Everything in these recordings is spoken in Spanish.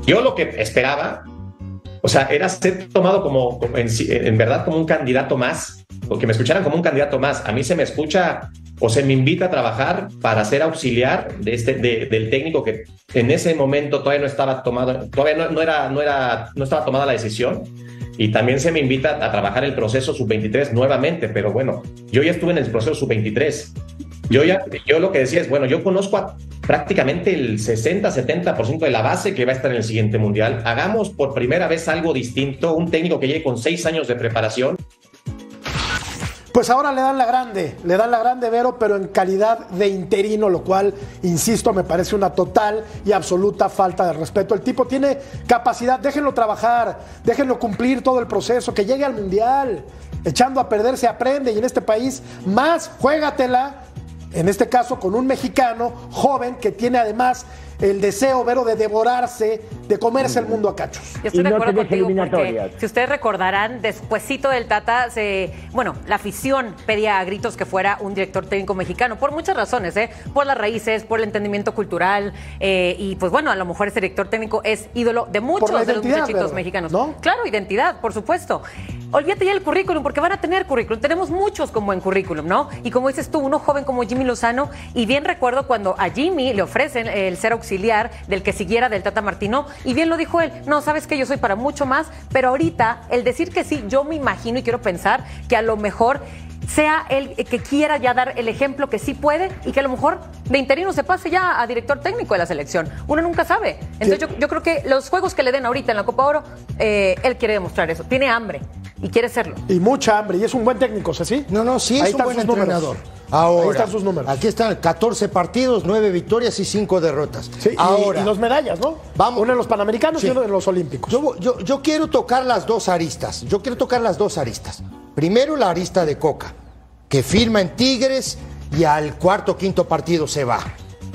Yo lo que esperaba, o sea, era ser tomado como en verdad como un candidato más, o que me escucharan como un candidato más. A mí se me escucha o se me invita a trabajar para ser auxiliar del técnico que en ese momento todavía no estaba tomado, todavía no estaba tomada la decisión. Y también se me invita a trabajar el proceso sub-23 nuevamente, pero bueno, yo ya estuve en el proceso sub-23. Yo lo que decía es, bueno, yo conozco prácticamente el 60-70% de la base que va a estar en el siguiente mundial. Hagamos por primera vez algo distinto, un técnico que llegue con 6 años de preparación. Pues ahora le dan la grande, Vero, pero en calidad de interino, lo cual, insisto, me parece una total y absoluta falta de respeto. El tipo tiene capacidad, déjenlo trabajar, déjenlo cumplir todo el proceso, que llegue al Mundial. Echando a perder se aprende, y en este país más, juégatela, en este caso con un mexicano joven que tiene además el deseo, Vero, de devorarse, de comerse el mundo a cachos. Yo estoy de acuerdo contigo, porque si ustedes recordarán, despuesito del Tata, la afición pedía a gritos que fuera un director técnico mexicano, por muchas razones, por las raíces, por el entendimiento cultural, y pues bueno, a lo mejor ese director técnico es ídolo de muchos de los muchachitos, Vero, mexicanos. ¿No? Claro, identidad, por supuesto. Olvídate ya el currículum, porque van a tener currículum. Tenemos muchos con buen currículum, ¿no? Y como dices tú, uno joven como Jimmy Lozano, y bien recuerdo cuando a Jimmy le ofrecen el ser auxiliar del que siguiera del Tata Martino, y bien lo dijo él, no, sabes que yo soy para mucho más, pero ahorita el decir que sí, yo me imagino y quiero pensar que a lo mejor sea él que quiera ya dar el ejemplo que sí puede, y que a lo mejor de interino se pase ya a director técnico de la selección. Uno nunca sabe. Entonces yo creo que los juegos que le den ahorita en la Copa Oro, él quiere demostrar eso. Tiene hambre y quiere serlo. Y mucha hambre. Y es un buen técnico, ¿sí? No, sí es un buen entrenador. Ahora, ahí están sus números. Aquí están 14 partidos, 9 victorias y 5 derrotas. Sí, ahora, y 2 medallas, ¿no? Vamos. Uno en los Panamericanos, sí, y uno en los Olímpicos. Yo quiero tocar las dos aristas. Primero la arista de Coca, que firma en Tigres y al cuarto o quinto partido se va,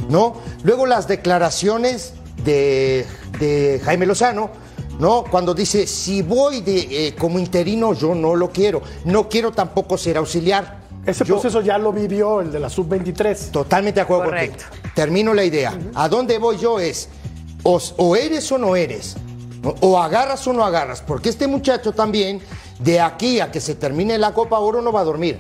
¿no? Luego las declaraciones de Jaime Lozano, ¿no? Cuando dice, si voy como interino, yo no lo quiero. No quiero tampoco ser auxiliar. Ese proceso ya lo vivió el de la sub-23. Totalmente de acuerdo contigo. Termino la idea. ¿A dónde voy yo? Es, o eres o no eres, ¿no? O agarras o no agarras. Porque este muchacho también, de aquí a que se termine la Copa Oro, no va a dormir.